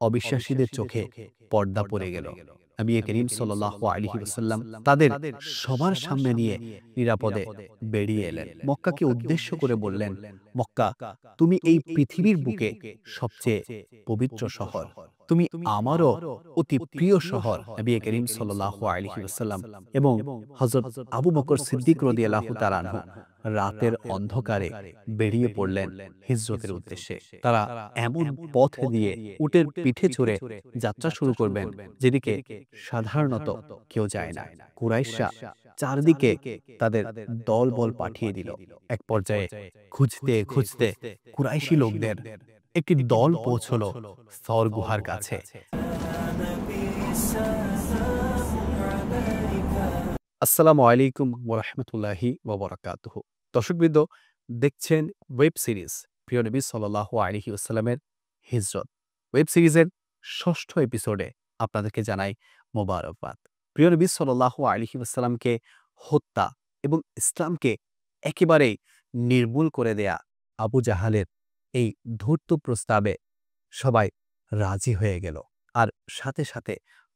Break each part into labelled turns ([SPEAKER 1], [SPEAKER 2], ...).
[SPEAKER 1] অবিশ্বাসীদের চোখে পর্দা পড়ে গেল। নবী করিম সাল্লাল্লাহু আলাইহি ওয়াসাল্লাম তাদের সবার সামনে নিয়ে নিরাপদে বেরিয়ে এলেন। মক্কাকে উদ্দেশ্য করে বললেন, মক্কা, তুমি এই পৃথিবীর বুকে সবচেয়ে পবিত্র শহর। তুমি আমারও অতি প্রিয় শহর। নবী করিম সাল্লাল্লাহু আলাইহি ওয়াসাল্লাম এবং হযরত আবু বকর সিদ্দিক রাদিয়াল্লাহু তাআলা আনহু রাতের অন্ধকারে বেরিয়ে পড়লেন হিজরতের উদ্দেশ্যে। তারা এমন পথ দিয়ে উটের পিঠে চড়ে যাত্রা শুরু করবেন যেদিকে সাধারণত কেউ যায় না। কুরাইশরা চারদিকে তাদের দলবল পাঠিয়ে দিল। এক পর্যায়ে খুঁজতে খুঁজতে কুরাইশি লোকদের একটি দল পৌঁছল সওর গুহার কাছে। আসসালামু আলাইকুম ওয়া রাহমাতুল্লাহি ওয়া বারাকাতুহু। দর্শকবৃন্দ, দেখছেন ওয়েব সিরিজ প্রিয় নবী সাল্লাল্লাহু আলাইহি ওয়াসাল্লামের হিজরত। ওয়েব সিরিজের ৬ষ্ঠ এপিসোডে আপনাদেরকে জানাই মোবারকবাদ। প্রিয় নবী সাল্লাল্লাহু আলাইহি ওয়াসাল্লামকে হত্যা এবং ইসলামকে একেবারেই নির্মূল করে দেয়া আবু জাহালের এই ধূর্ত প্রস্তাবে সবাই রাজি হয়ে গেল। আর সাথে সাথে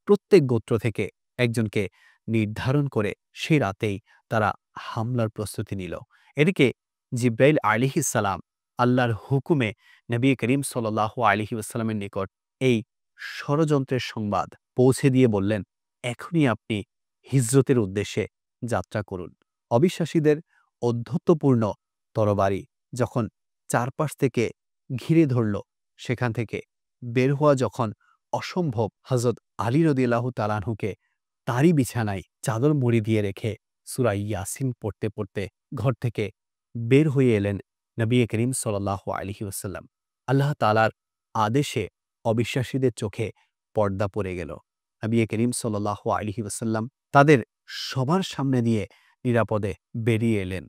[SPEAKER 1] প্রত্যেক গোত্র থেকে একজনকে নির্ধারণ করে সেই রাতেই তারা হামলার প্রস্তুতি নিল। এদিকে জিব্রাইল আলাইহিস সালাম আল্লাহর হুকুমে নবী করিম সাল্লাল্লাহু আলাইহি ওয়াসাল্লামের নিকট এই ষড়যন্ত্রের সংবাদ পৌঁছে দিয়ে বললেন, এখনই আপনি হিজরতের উদ্দেশ্যে যাত্রা করুন। অবিশ্বাসীদের অধ্যত্বপূর্ণ তরবারি যখন চারপাশ থেকে ঘিরে ধরল, সেখান থেকে বের হওয়া যখন অসম্ভব, হযরত আলী রাদিয়াল্লাহু তাআলা আনহুকে তারই বিছানায় চাদর মুড়ি দিয়ে রেখে সূরা ইয়াসিন পড়তে পড়তে ঘর থেকে বের হয়ে এলেন নবী করিম সাল্লাল্লাহু আলাইহি ওয়াসাল্লাম। আল্লাহ তাআলার আদেশে অবিশ্বাসীদের চোখে পর্দা পড়ে গেল। নবী করিম সাল্লাল্লাহু আলাইহি ওয়াসাল্লাম তাদের সবার সামনে দিয়ে নিরাপদে বেরিয়ে এলেন।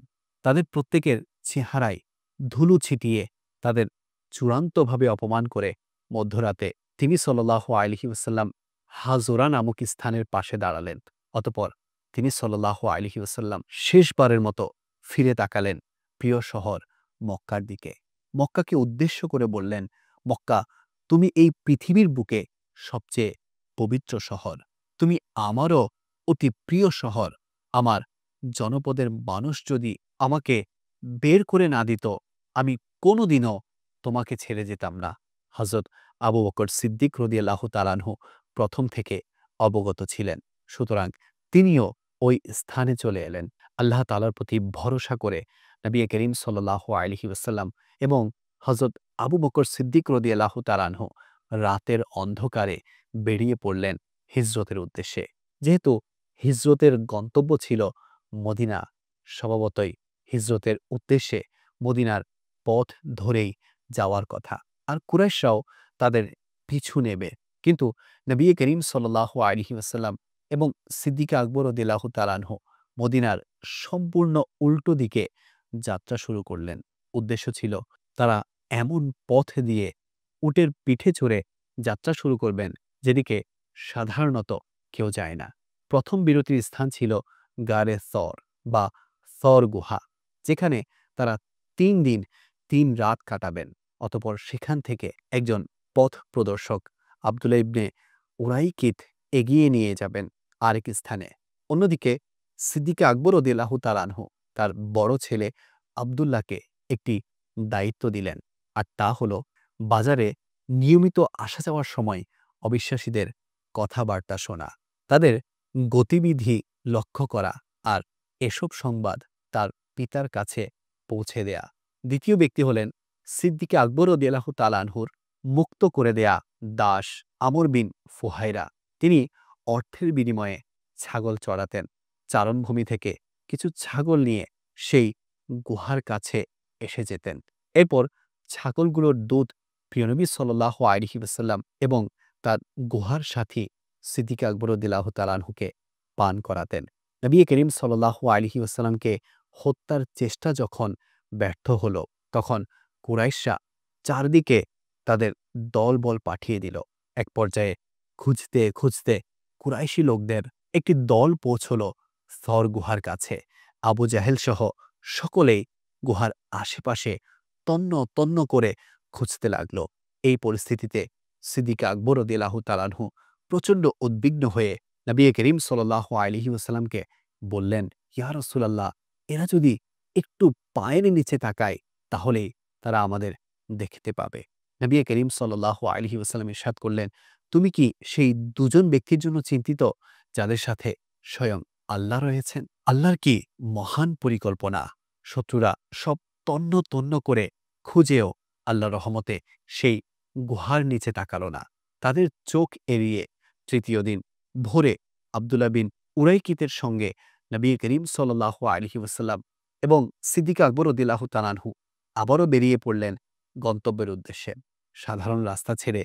[SPEAKER 1] তাদের প্রত্যেকের চেহারায় ধুলো ছিটিয়ে তাদের চূড়ান্তভাবে অপমান করে মধ্যরাতে তিনি সাল্লাল্লাহু আলাইহি ওয়াসাল্লাম হাজোরা নামক স্থানের পাশে দাঁড়ালেন। অতঃপর তিনি সাল্লাল্লাহু আলাইহি ওয়াসাল্লাম শেষবারের মতো ফিরে তাকালেন প্রিয় শহর মক্কার দিকে। মক্কাকে উদ্দেশ্য করে বললেন, মক্কা, তুমি এই পৃথিবীর বুকে সবচেয়ে পবিত্র শহর। তুমি আমারও অতি প্রিয় শহর। আমার জনপদের মানুষ যদি আমাকে বের করে না দিত, আমি কোনোদিনও তোমাকে ছেড়ে যেতাম না। হযরত আবু বকর সিদ্দিক রাদিয়াল্লাহু তাআলা আনহু প্রথম থেকে অবগত ছিলেন। সুতরাং তিনিও ওই স্থানে চলে এলেন। আল্লাহ তাআলার প্রতি ভরসা করে নবী করিম সাল্লাল্লাহু আলাইহি ওয়াসাল্লাম এবং হযরত আবু বকর সিদ্দিক রাদিয়াল্লাহু তাআলা আনহু রাতের অন্ধকারে বেরিয়ে পড়লেন হিজরতের উদ্দেশ্যে। যেহেতু হিজরতের গন্তব্য ছিল মদিনা, স্বভাবতই হিজরতের উদ্দেশ্যে মদিনার পথ ধরেই যাওয়ার কথা। আর কুরাইশরাও তাদের পিছু নেবে। কিন্তু নবী করিম সাল্লাল্লাহু আলাইহি ওয়াসাল্লাম এবং সিদ্দিক আকবর রাদিয়াল্লাহু তাআলা আনহু মদিনার সম্পূর্ণ উল্টো দিকে যাত্রা শুরু করলেন। উদ্দেশ্য ছিল তারা এমন পথ দিয়ে উটের পিঠে চড়ে যাত্রা শুরু করবেন যেদিকে সাধারণত কেউ যায় না। প্রথম বিরতির স্থান ছিল গারে সওর বা সওর গুহা, যেখানে তারা ৩ দিন ৩ রাত কাটাবেন। অতঃপর সেখান থেকে একজন পথ প্রদর্শক আব্দুল্লাহ ইবনে উরাইকিত এগিয়ে নিয়ে যাবেন আরেক স্থানে। অন্যদিকে সিদ্দিক আকবর রাদিয়াল্লাহু তাআলা আনহু তার বড় ছেলে আব্দুল্লাহকে একটি দায়িত্ব দিলেন, আর তা হলো বাজারে নিয়মিত আসা যাওয়ার সময় অবিশ্বাসীদের কথাবার্তা শোনা, তাদের গতিবিধি লক্ষ্য করা আর এসব সংবাদ তার পিতার কাছে পৌঁছে দেয়া। দ্বিতীয় ব্যক্তি হলেন সিদ্দিক আকবর রাদিয়াল্লাহু তাআলা আনহুর মুক্ত করে দেয়া দাস আমর বিন ফুহাইরা। তিনি অর্থের বিনিময়ে ছাগল চড়াতেন। চারণভূমি থেকে কিছু ছাগল নিয়ে সেই গুহার কাছে এসে যেতেন। এরপর ছাগলগুলোর দুধ প্রিয় নবী সাল্লাল্লাহু আলাইহি ওয়াসাল্লাম এবং তার গুহার সাথী সিদ্দিক আকবর রাদিয়াল্লাহু তাআলা আনহুকে পান করাতেন। নবী করিম সাল্লাল্লাহু আলাইহি ওয়াসাল্লামকে হত্যার চেষ্টা যখন ব্যর্থ হল, তখন কুরাইশরা চারদিকে তাদের দলবল পাঠিয়ে দিল। এক পর্যায়ে খুঁজতে খুঁজতে কুরাইশি লোকদের একটি দল পৌঁছল সওর গুহার কাছে। আবু জাহেল সহ সকলেই গুহার আশেপাশে তন্ন তন্ন করে খুঁজতে লাগল। এই পরিস্থিতিতে সিদ্দিক আকবর রাদিয়াল্লাহু তাআলা আনহু প্রচণ্ড উদ্বিগ্ন হয়ে নবী করিম সাল্লাল্লাহু আলাইহি ওয়াসাল্লামকে বললেন, ইয়া রাসূলাল্লাহ, এরা যদি একটু পায়ের নিচে তাকায় তাহলেই তারা আমাদের দেখতে পাবে। নবী করিম সাল্লাল্লাহু আলাইহি ওয়াসাল্লাম ইরশাদ করলেন, তুমি কি সেই দুজন ব্যক্তির জন্য চিন্তিত যাদের সাথে স্বয়ং আল্লাহ রয়েছেন? আল্লাহর কি মহান পরিকল্পনা! শত্রুরা সব তন্ন তন্ন করে খুঁজেও আল্লাহর রহমতে সেই গুহার নিচে তাকালো না। তাদের চোখ এড়িয়ে তৃতীয় দিন ভোরে আব্দুল্লাহ বিন উরাইকিতের সঙ্গে নবী করিম সাল্লাল্লাহু আলাইহি ওয়াসাল্লাম এবং সিদ্দিক আকবর রাদিয়াল্লাহু তাআলা আনহু আবারও বেরিয়ে পড়লেন গন্তব্যের উদ্দেশ্যে। সাধারণ রাস্তা ছেড়ে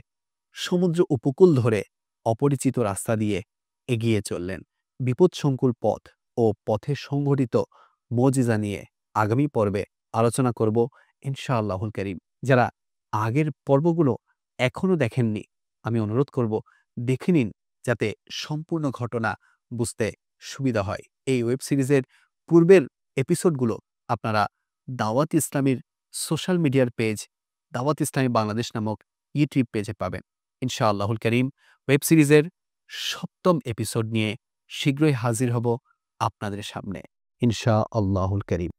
[SPEAKER 1] সমুদ্র উপকূল ধরে অপরিচিত রাস্তা দিয়ে এগিয়ে চললেন। বিপদসংকুল পথ ও পথে সংঘটিত মুজিজা নিয়ে আগামী পর্বে আলোচনা করব ইনশাআল্লাহুল কারীম। যারা আগের পর্বগুলো এখনো দেখেননি, আমি অনুরোধ করব দেখে নিন, যাতে সম্পূর্ণ ঘটনা বুঝতে সুবিধা হয়। এই ওয়েব সিরিজের পূর্বের এপিসোডগুলো আপনারা দাওয়াত ইসলামীর সোশ্যাল মিডিয়ার পেজ দাওয়াত ইসলামী বাংলাদেশ নামক ইউটিউব পেজে পাবেন। ইনশাআল্লাহুল কারীম ওয়েব সিরিজের ৭ম এপিসোড নিয়ে শীঘ্রই হাজির হব আপনাদের সামনে। ইনশাআল্লাহুল কারীম।